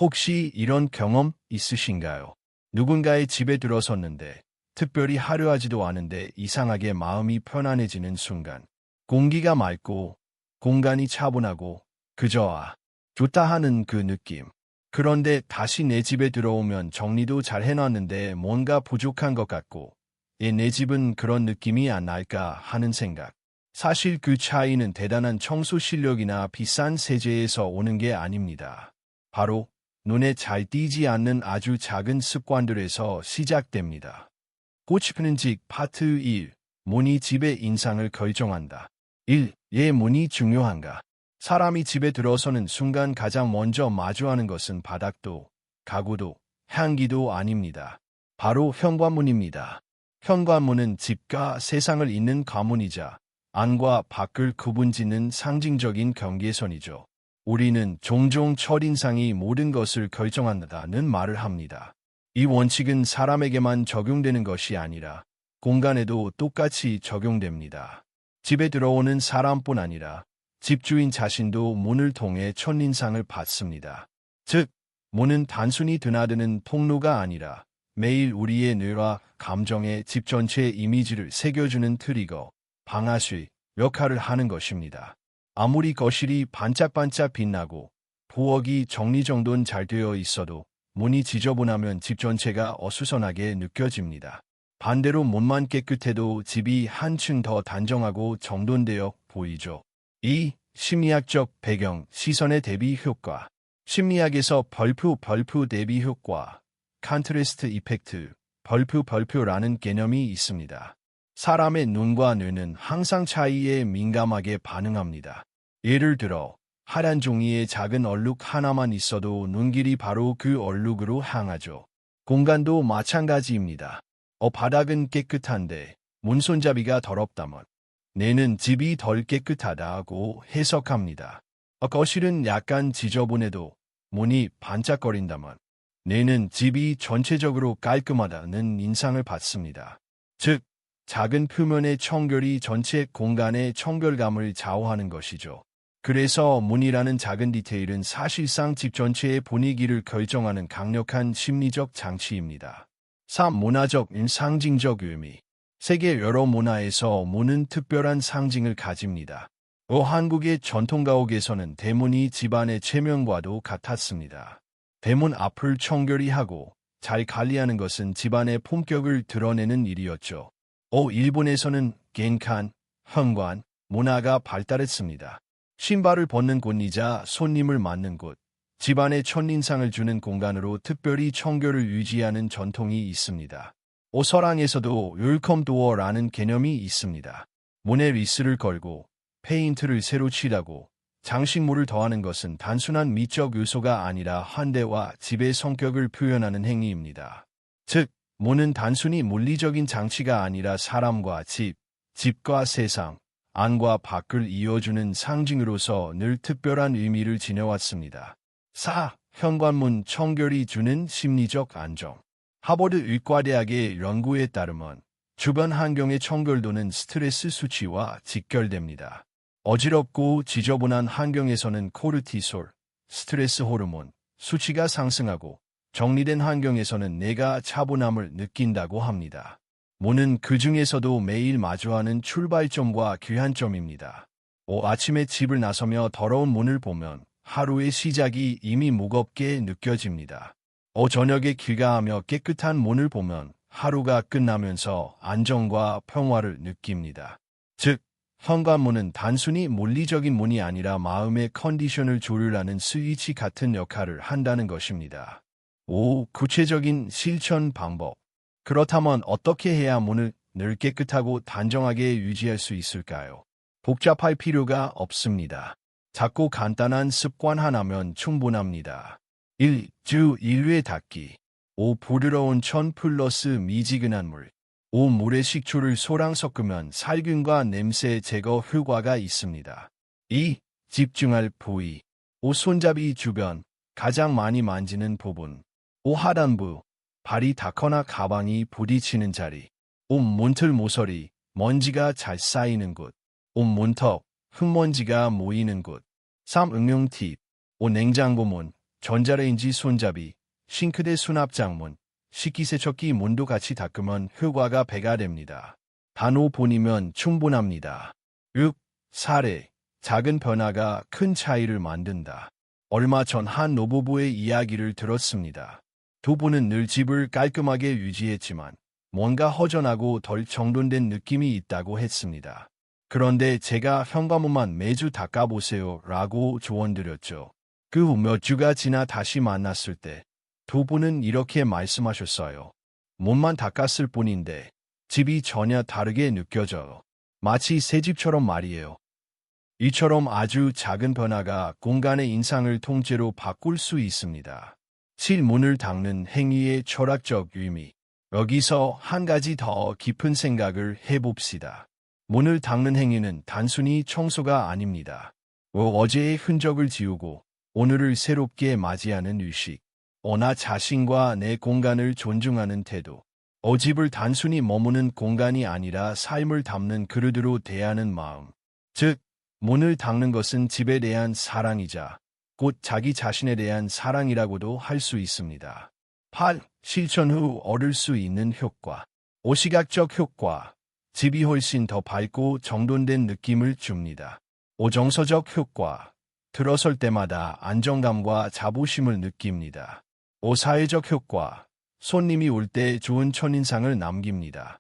혹시 이런 경험 있으신가요? 누군가의 집에 들어섰는데 특별히 화려하지도 않은데 이상하게 마음이 편안해지는 순간. 공기가 맑고 공간이 차분하고 그저 좋다 하는 그 느낌. 그런데 다시 내 집에 들어오면 정리도 잘 해놨는데 뭔가 부족한 것 같고 내 집은 그런 느낌이 안 날까 하는 생각. 사실 그 차이는 대단한 청소 실력이나 비싼 세제에서 오는 게 아닙니다. 바로 눈에 잘 띄지 않는 아주 작은 습관들에서 시작됩니다. 고치는직 파트 1. 문이 집의 인상을 결정한다. 1. 왜 문이 중요한가? 사람이 집에 들어서는 순간 가장 먼저 마주하는 것은 바닥도, 가구도, 향기도 아닙니다. 바로 현관문입니다. 현관문은 집과 세상을 잇는 관문이자 안과 밖을 구분짓는 상징적인 경계선이죠. 우리는 종종 첫인상이 모든 것을 결정한다는 말을 합니다. 이 원칙은 사람에게만 적용되는 것이 아니라 공간에도 똑같이 적용됩니다. 집에 들어오는 사람뿐 아니라 집주인 자신도 문을 통해 첫인상을 받습니다. 즉, 문은 단순히 드나드는 통로가 아니라 매일 우리의 뇌와 감정에 집 전체의 이미지를 새겨주는 트리거, 방아쇠 역할을 하는 것입니다. 아무리 거실이 반짝반짝 빛나고 부엌이 정리정돈 잘 되어 있어도 문이 지저분하면 집 전체가 어수선하게 느껴집니다. 반대로 문만 깨끗해도 집이 한층 더 단정하고 정돈되어 보이죠. 2. 심리학적 배경, 시선의 대비 효과. 심리학에서 벌프 대비 효과, 컨트래스트 이펙트, 벌프라는 개념이 있습니다. 사람의 눈과 뇌는 항상 차이에 민감하게 반응합니다. 예를 들어 하얀 종이에 작은 얼룩 하나만 있어도 눈길이 바로 그 얼룩으로 향하죠. 공간도 마찬가지입니다. 바닥은 깨끗한데 문손잡이가 더럽다면 뇌는 집이 덜 깨끗하다고 해석합니다. 거실은 약간 지저분해도 문이 반짝거린다면 뇌는 집이 전체적으로 깔끔하다는 인상을 받습니다. 즉, 작은 표면의 청결이 전체 공간의 청결감을 좌우하는 것이죠. 그래서 문이라는 작은 디테일은 사실상 집 전체의 분위기를 결정하는 강력한 심리적 장치입니다. 3. 문화적 상징적 의미. 세계 여러 문화에서 문은 특별한 상징을 가집니다. 한국의 전통 가옥에서는 대문이 집안의 체면과도 같았습니다. 대문 앞을 청결히 하고 잘 관리하는 것은 집안의 품격을 드러내는 일이었죠. 일본에서는 겐칸, 현관, 문화가 발달했습니다. 신발을 벗는 곳이자 손님을 맞는 곳, 집안에 첫인상을 주는 공간으로 특별히 청결을 유지하는 전통이 있습니다. 서랑에서도 웰컴 도어라는 개념이 있습니다. 문에 리스를 걸고 페인트를 새로 칠하고 장식물을 더하는 것은 단순한 미적 요소가 아니라 환대와 집의 성격을 표현하는 행위입니다. 즉, 문은 단순히 물리적인 장치가 아니라 사람과 집과 세상, 안과 밖을 이어주는 상징으로서 늘 특별한 의미를 지녀왔습니다. 4. 현관문 청결이 주는 심리적 안정. 하버드 의과대학의 연구에 따르면 주변 환경의 청결도는 스트레스 수치와 직결됩니다. 어지럽고 지저분한 환경에서는 코르티솔, 스트레스 호르몬, 수치가 상승하고 정리된 환경에서는 뇌가 차분함을 느낀다고 합니다. 문은 그 중에서도 매일 마주하는 출발점과 귀환점입니다. 아침에 집을 나서며 더러운 문을 보면 하루의 시작이 이미 무겁게 느껴집니다. 저녁에 귀가하며 깨끗한 문을 보면 하루가 끝나면서 안정과 평화를 느낍니다. 즉, 현관문은 단순히 물리적인 문이 아니라 마음의 컨디션을 조율하는 스위치 같은 역할을 한다는 것입니다. 5. 구체적인 실천 방법. 그렇다면 어떻게 해야 문을 늘 깨끗하고 단정하게 유지할 수 있을까요? 복잡할 필요가 없습니다. 작고 간단한 습관 하나면 충분합니다. 1. 주 1회 닦기. 5. 부드러운 천 플러스 미지근한 물. 5. 물에 식초를 소량 섞으면 살균과 냄새 제거 효과가 있습니다. 2. 집중할 부위. 5. 손잡이 주변, 가장 많이 만지는 부분. 5. 하단부, 발이 닿거나 가방이 부딪히는 자리. 5. 문틀 모서리, 먼지가 잘 쌓이는 곳. 5. 문턱, 흙먼지가 모이는 곳. 3. 응용 팁. 5. 냉장고 문, 전자레인지 손잡이, 싱크대 수납장문, 식기세척기 문도 같이 닦으면 효과가 배가 됩니다. 단 5분이면 충분합니다. 6. 사례. 작은 변화가 큰 차이를 만든다. 얼마 전 한 노부부의 이야기를 들었습니다. 두 분은 늘 집을 깔끔하게 유지했지만 뭔가 허전하고 덜 정돈된 느낌이 있다고 했습니다. 그런데 제가 현관문만 매주 닦아보세요 라고 조언드렸죠. 그 후 몇 주가 지나 다시 만났을 때 두 분은 이렇게 말씀하셨어요. 문만 닦았을 뿐인데 집이 전혀 다르게 느껴져요. 마치 새 집처럼 말이에요. 이처럼 아주 작은 변화가 공간의 인상을 통째로 바꿀 수 있습니다. 7. 문을 닦는 행위의 철학적 의미. 여기서 한 가지 더 깊은 생각을 해봅시다. 문을 닦는 행위는 단순히 청소가 아닙니다. 어제의 흔적을 지우고 오늘을 새롭게 맞이하는 의식. 나 자신과 내 공간을 존중하는 태도. 집을 단순히 머무는 공간이 아니라 삶을 담는 그릇으로 대하는 마음. 즉, 문을 닦는 것은 집에 대한 사랑이자 곧 자기 자신에 대한 사랑이라고도 할 수 있습니다. 8. 실천 후 얻을 수 있는 효과. 시각적 효과. 집이 훨씬 더 밝고 정돈된 느낌을 줍니다. 정서적 효과. 들어설 때마다 안정감과 자부심을 느낍니다. 사회적 효과. 손님이 올 때 좋은 첫인상을 남깁니다.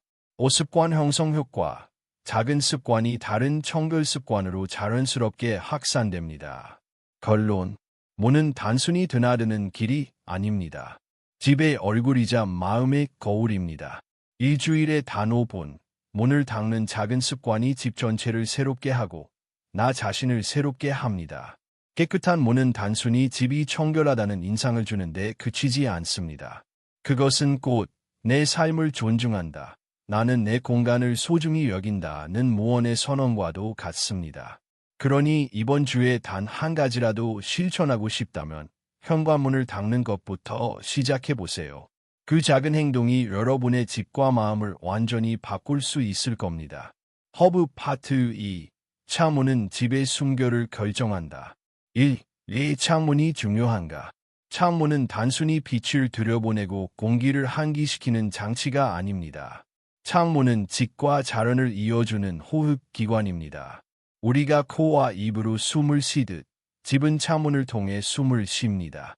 습관 형성 효과. 작은 습관이 다른 청결 습관으로 자연스럽게 확산됩니다. 결론. 문은 단순히 드나드는 길이 아닙니다. 집의 얼굴이자 마음의 거울입니다. 일주일에 단 5분, 문을 닦는 작은 습관이 집 전체를 새롭게 하고 나 자신을 새롭게 합니다. 깨끗한 문은 단순히 집이 청결하다는 인상을 주는데 그치지 않습니다. 그것은 곧 내 삶을 존중한다. 나는 내 공간을 소중히 여긴다는 무언의 선언과도 같습니다. 그러니 이번 주에 단 한 가지라도 실천하고 싶다면 현관문을 닦는 것부터 시작해보세요. 그 작은 행동이 여러분의 집과 마음을 완전히 바꿀 수 있을 겁니다. 허브 파트 2. 창문은 집의 숨결을 결정한다. 1. 왜 창문이 중요한가? 창문은 단순히 빛을 들여보내고 공기를 환기시키는 장치가 아닙니다. 창문은 직과 자연을 이어주는 호흡기관입니다. 우리가 코와 입으로 숨을 쉬듯 집은 창문을 통해 숨을 쉽니다.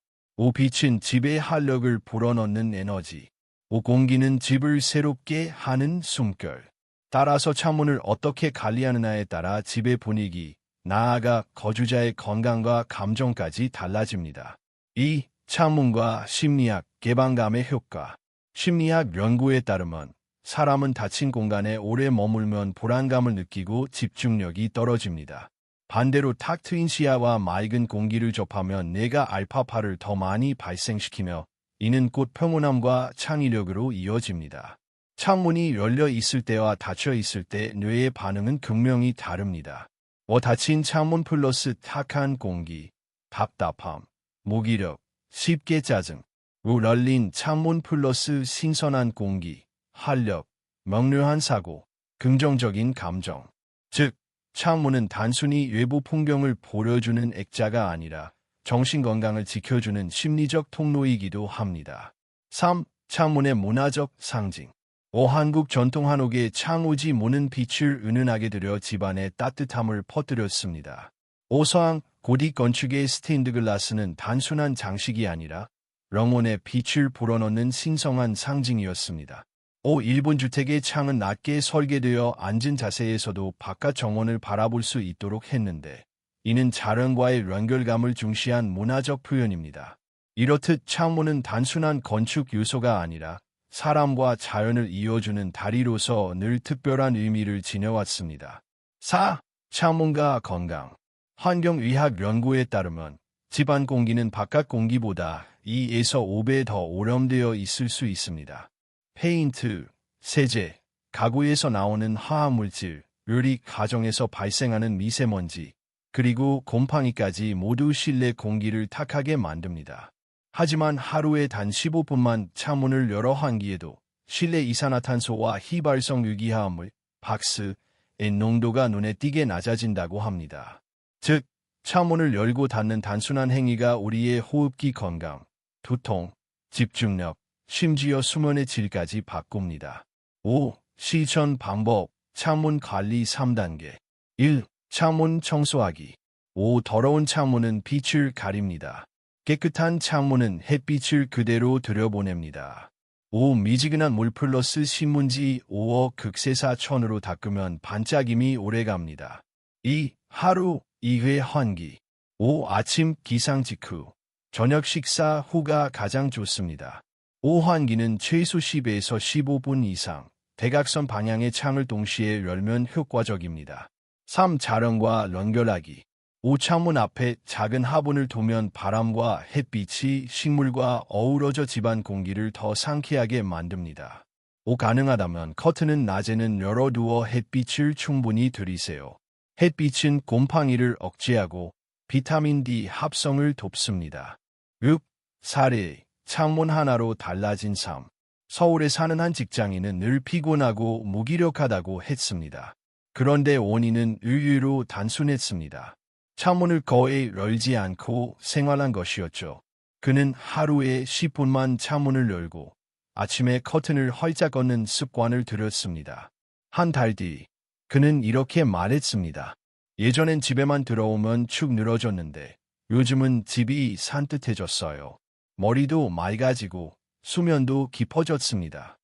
빛은 집의 활력을 불어넣는 에너지. 공기는 집을 새롭게 하는 숨결. 따라서 창문을 어떻게 관리하느냐에 따라 집의 분위기, 나아가 거주자의 건강과 감정까지 달라집니다. 2. 창문과 심리학, 개방감의 효과. 심리학 연구에 따르면 사람은 닫힌 공간에 오래 머물면 불안감을 느끼고 집중력이 떨어집니다. 반대로 탁 트인 시야와 맑은 공기를 접하면 뇌가 알파파를 더 많이 발생시키며 이는 곧 평온함과 창의력으로 이어집니다. 창문이 열려 있을 때와 닫혀 있을 때 뇌의 반응은 극명히 다릅니다. 닫힌 창문 플러스 탁한 공기, 답답함, 무기력, 쉽게 짜증. 열린 창문 플러스 신선한 공기, 활력, 명료한 사고, 긍정적인 감정. 즉, 창문은 단순히 외부 풍경을 보여주는 액자가 아니라 정신건강을 지켜주는 심리적 통로이기도 합니다. 3. 창문의 문화적 상징. 한국 전통 한옥의 창호지 문은 빛을 은은하게 들여 집안에 따뜻함을 퍼뜨렸습니다. 서양 고딕 건축의 스테인드 글라스는 단순한 장식이 아니라 영혼의 빛을 불어넣는 신성한 상징이었습니다. 일본 주택의 창은 낮게 설계되어 앉은 자세에서도 바깥 정원을 바라볼 수 있도록 했는데 이는 자연과의 연결감을 중시한 문화적 표현입니다. 이렇듯 창문은 단순한 건축 요소가 아니라 사람과 자연을 이어주는 다리로서 늘 특별한 의미를 지녀왔습니다. 4. 창문과 건강. 환경의학 연구에 따르면 집안 공기는 바깥 공기보다 2에서 5배 더 오염되어 있을 수 있습니다. 페인트, 세제, 가구에서 나오는 화학물질, 요리 과정에서 발생하는 미세먼지, 그리고 곰팡이까지 모두 실내 공기를 탁하게 만듭니다. 하지만 하루에 단 15분만 창문을 열어 환기해도 실내 이산화탄소와 휘발성 유기화합물, 박스의 농도가 눈에 띄게 낮아진다고 합니다. 즉, 창문을 열고 닫는 단순한 행위가 우리의 호흡기 건강, 두통, 집중력, 심지어 수면의 질까지 바꿉니다. 5. 실천 방법, 창문 관리 3단계. 1. 창문 청소하기. 5. 더러운 창문은 빛을 가립니다. 깨끗한 창문은 햇빛을 그대로 들여보냅니다. 5. 미지근한 물 플러스 신문지 5억 극세사천으로 닦으면 반짝임이 오래갑니다. 2. 하루 2회 환기. 5. 아침 기상 직후. 저녁 식사 후가 가장 좋습니다. 5. 환기는 최소 10에서 15분 이상, 대각선 방향의 창을 동시에 열면 효과적입니다. 3. 자연과 연결하기. 5. 창문 앞에 작은 화분을 두면 바람과 햇빛이 식물과 어우러져 집안 공기를 더 상쾌하게 만듭니다. 5. 가능하다면 커튼은 낮에는 열어두어 햇빛을 충분히 들이세요. 햇빛은 곰팡이를 억제하고 비타민 D 합성을 돕습니다. 6. 사례, 창문 하나로 달라진 삶. 서울에 사는 한 직장인은 늘 피곤하고 무기력하다고 했습니다. 그런데 원인은 의외로 단순했습니다. 창문을 거의 열지 않고 생활한 것이었죠. 그는 하루에 10분만 창문을 열고 아침에 커튼을 활짝 걷는 습관을 들였습니다. 한 달 뒤, 그는 이렇게 말했습니다. 예전엔 집에만 들어오면 축 늘어졌는데 요즘은 집이 산뜻해졌어요. 머리도 맑아지고 수면도 깊어졌습니다.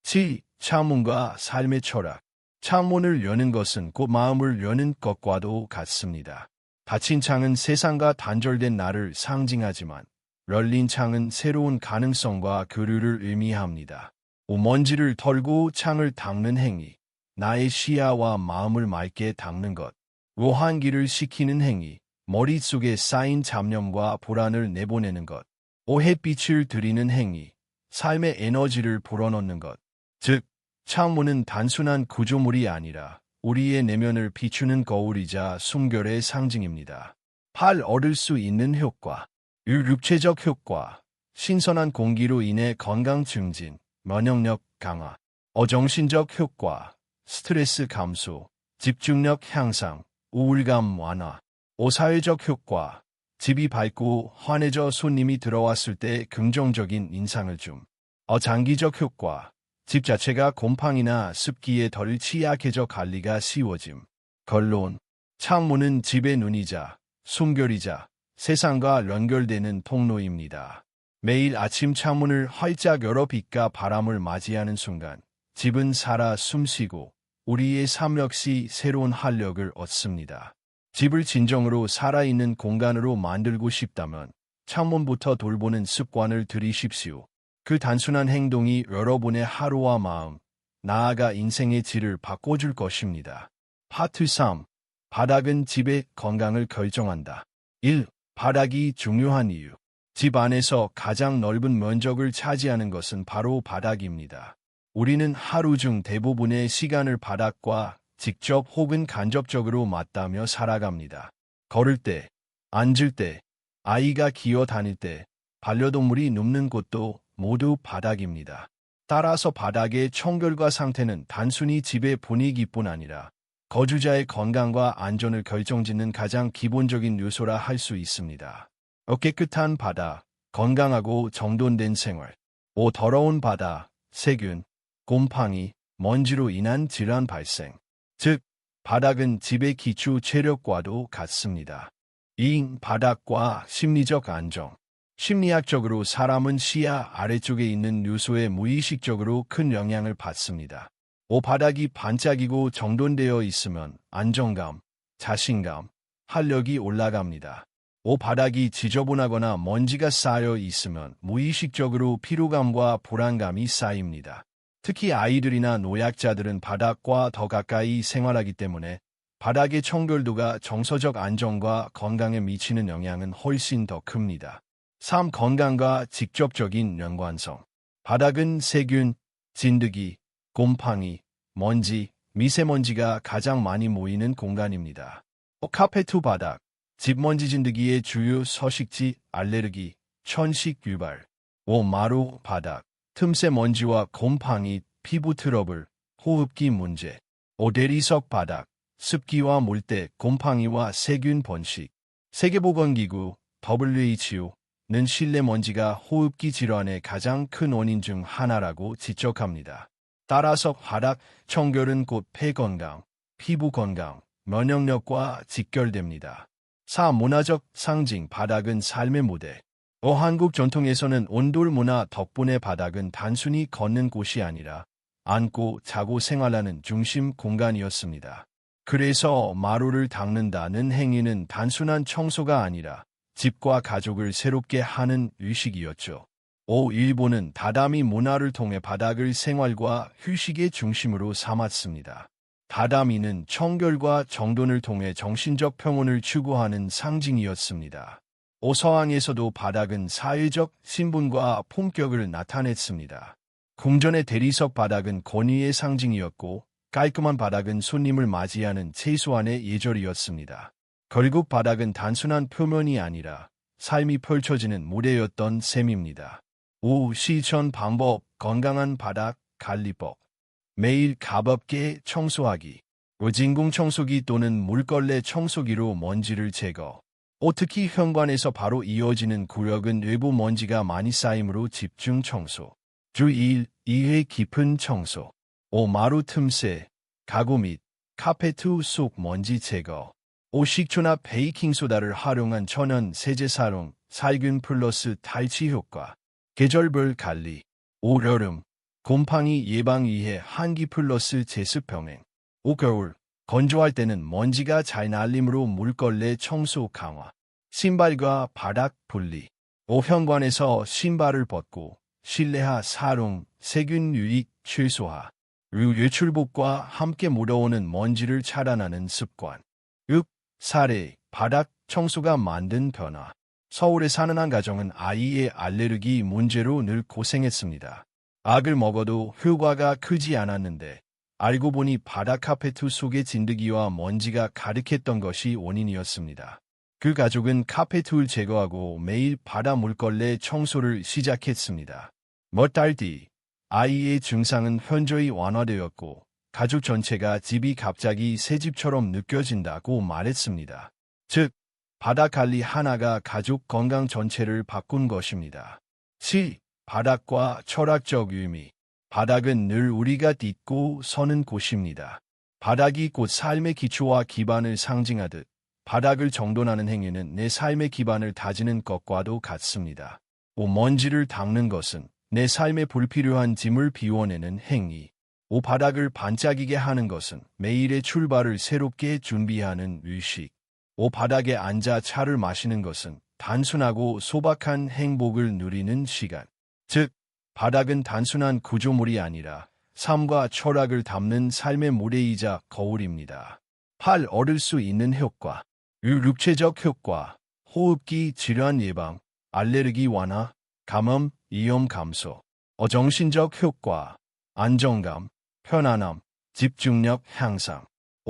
7. 창문과 삶의 철학. 창문을 여는 것은 곧 마음을 여는 것과도 같습니다. 닫힌 창은 세상과 단절된 나를 상징하지만 열린 창은 새로운 가능성과 교류를 의미합니다. 먼지를 털고 창을 닦는 행위, 나의 시야와 마음을 맑게 닦는 것, 환기를 시키는 행위, 머릿속에 쌓인 잡념과 불안을 내보내는 것, 햇빛을 들이는 행위, 삶의 에너지를 불어넣는 것. 즉, 창문은 단순한 구조물이 아니라 우리의 내면을 비추는 거울이자 숨결의 상징입니다. 8. 얻을 수 있는 효과. 육체적 효과. 신선한 공기로 인해 건강 증진, 면역력 강화. 정신적 효과. 스트레스 감소, 집중력 향상, 우울감 완화. 사회적 효과. 집이 밝고 환해져 손님이 들어왔을 때 긍정적인 인상을 줌. 장기적 효과. 집 자체가 곰팡이나 습기에 덜 취약해져 관리가 쉬워짐. 결론. 창문은 집의 눈이자, 숨결이자, 세상과 연결되는 통로입니다. 매일 아침 창문을 활짝 열어 빛과 바람을 맞이하는 순간, 집은 살아 숨쉬고 우리의 삶 역시 새로운 활력을 얻습니다. 집을 진정으로 살아있는 공간으로 만들고 싶다면 창문부터 돌보는 습관을 들이십시오. 그 단순한 행동이 여러분의 하루와 마음, 나아가 인생의 질을 바꿔줄 것입니다. 파트 3. 바닥은 집의 건강을 결정한다. 1. 바닥이 중요한 이유. 집 안에서 가장 넓은 면적을 차지하는 것은 바로 바닥입니다. 우리는 하루 중 대부분의 시간을 바닥과 직접 혹은 간접적으로 맞닿으며 살아갑니다. 걸을 때, 앉을 때, 아이가 기어 다닐 때, 반려동물이 눕는 곳도 모두 바닥입니다. 따라서 바닥의 청결과 상태는 단순히 집의 분위기뿐 아니라 거주자의 건강과 안전을 결정짓는 가장 기본적인 요소라 할 수 있습니다. 깨끗한 바닥, 건강하고 정돈된 생활. 더러운 바닥, 세균, 곰팡이, 먼지로 인한 질환 발생. 즉, 바닥은 집의 기초 체력과도 같습니다. 2. 바닥과 심리적 안정. 심리학적으로 사람은 시야 아래쪽에 있는 요소에 무의식적으로 큰 영향을 받습니다. 바닥이 반짝이고 정돈되어 있으면 안정감, 자신감, 활력이 올라갑니다. 바닥이 지저분하거나 먼지가 쌓여 있으면 무의식적으로 피로감과 불안감이 쌓입니다. 특히 아이들이나 노약자들은 바닥과 더 가까이 생활하기 때문에 바닥의 청결도가 정서적 안정과 건강에 미치는 영향은 훨씬 더 큽니다. 3. 건강과 직접적인 연관성. 바닥은 세균, 진드기, 곰팡이, 먼지, 미세먼지가 가장 많이 모이는 공간입니다. 카페트 바닥, 집먼지 진드기의 주요 서식지, 알레르기, 천식 유발. 마루 바닥, 틈새 먼지와 곰팡이, 피부 트러블, 호흡기 문제. 대리석 바닥, 습기와 물때, 곰팡이와 세균 번식. 세계보건기구 WHO는 실내 먼지가 호흡기 질환의 가장 큰 원인 중 하나라고 지적합니다. 따라서 바닥 청결은 곧 폐 건강, 피부 건강, 면역력과 직결됩니다. 4. 문화적 상징 바닥은 삶의 무대. 한국 전통에서는 온돌 문화 덕분에 바닥은 단순히 걷는 곳이 아니라 앉고 자고 생활하는 중심 공간이었습니다. 그래서 마루를 닦는다는 행위는 단순한 청소가 아니라 집과 가족을 새롭게 하는 의식이었죠. 일본은 다다미 문화를 통해 바닥을 생활과 휴식의 중심으로 삼았습니다. 다다미는 청결과 정돈을 통해 정신적 평온을 추구하는 상징이었습니다. 서양에서도 바닥은 사회적 신분과 품격을 나타냈습니다. 궁전의 대리석 바닥은 권위의 상징이었고 깔끔한 바닥은 손님을 맞이하는 최소한의 예절이었습니다. 결국 바닥은 단순한 표면이 아니라 삶이 펼쳐지는 무대였던 셈입니다. 5. 실천 방법 건강한 바닥 관리법. 매일 가볍게 청소하기. 진공 청소기 또는 물걸레 청소기로 먼지를 제거. 특히 현관에서 바로 이어지는 구역은 외부 먼지가 많이 쌓이므로 집중 청소. 주 2회 깊은 청소. 마루 틈새, 가구 및 카페트 속 먼지 제거. 식초나 베이킹소다를 활용한 천연 세제 사용, 살균 플러스 탈취 효과. 계절별 관리. 여름, 곰팡이 예방 위해 한기 플러스 제습 병행. 겨울, 건조할 때는 먼지가 잘 날리므로 물걸레 청소 강화. 신발과 바닥 분리. 현관에서 신발을 벗고 실내화 사용, 세균 유입 최소화. 외출복과 함께 묻어오는 먼지를 차단하는 습관. 6. 사례, 바닥 청소가 만든 변화. 서울에 사는 한 가정은 아이의 알레르기 문제로 늘 고생했습니다. 약을 먹어도 효과가 크지 않았는데 알고 보니 바닥 카페트 속의 진드기와 먼지가 가득했던 것이 원인이었습니다. 그 가족은 카페트를 제거하고 매일 바닥 물걸레 청소를 시작했습니다. 몇 달 뒤 아이의 증상은 현저히 완화되었고 가족 전체가 집이 갑자기 새 집처럼 느껴진다고 말했습니다. 즉, 바닥 관리 하나가 가족 건강 전체를 바꾼 것입니다. 7. 바닥과 철학적 의미. 바닥은 늘 우리가 딛고 서는 곳입니다. 바닥이 곧 삶의 기초와 기반을 상징하듯 바닥을 정돈하는 행위는 내 삶의 기반을 다지는 것과도 같습니다. 먼지를 닦는 것은 내 삶에 불필요한 짐을 비워내는 행위. 바닥을 반짝이게 하는 것은 매일의 출발을 새롭게 준비하는 의식. 바닥에 앉아 차를 마시는 것은 단순하고 소박한 행복을 누리는 시간. 즉, 바닥은 단순한 구조물이 아니라 삶과 철학을 담는 삶의 무대이자 거울입니다. 8. 얻을 수 있는 효과. 육체적 효과. 호흡기 질환 예방, 알레르기 완화, 감염, 위험 감소. 정신적 효과. 안정감, 편안함, 집중력 향상.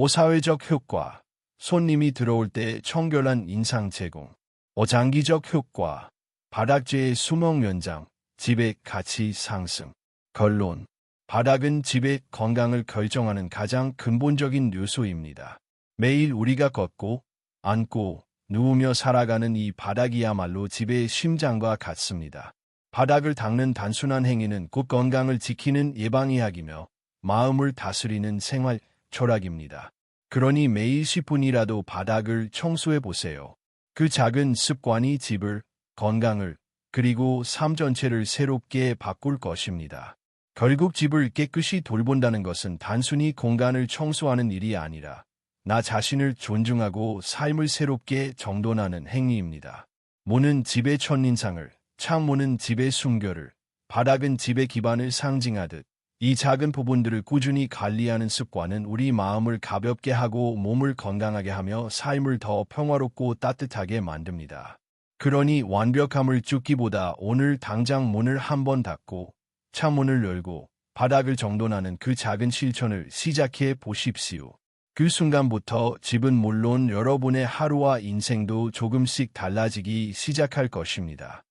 사회적 효과. 손님이 들어올 때 청결한 인상 제공. 장기적 효과. 바닥재의 수명 연장, 집의 가치 상승. 결론. 바닥은 집의 건강을 결정하는 가장 근본적인 요소입니다. 매일 우리가 걷고, 앉고, 누우며 살아가는 이 바닥이야말로 집의 심장과 같습니다. 바닥을 닦는 단순한 행위는 곧 건강을 지키는 예방의학이며 마음을 다스리는 생활 철학입니다. 그러니 매일 10분이라도 바닥을 청소해 보세요. 그 작은 습관이 집을, 건강을, 그리고 삶 전체를 새롭게 바꿀 것입니다. 결국 집을 깨끗이 돌본다는 것은 단순히 공간을 청소하는 일이 아니라 나 자신을 존중하고 삶을 새롭게 정돈하는 행위입니다. 문은 집의 첫인상을, 창문은 집의 숨결을, 바닥은 집의 기반을 상징하듯 이 작은 부분들을 꾸준히 관리하는 습관은 우리 마음을 가볍게 하고 몸을 건강하게 하며 삶을 더 평화롭고 따뜻하게 만듭니다. 그러니 완벽함을 쫓기보다 오늘 당장 문을 한번 닫고 창문을 열고 바닥을 정돈하는 그 작은 실천을 시작해 보십시오. 그 순간부터 집은 물론 여러분의 하루와 인생도 조금씩 달라지기 시작할 것입니다.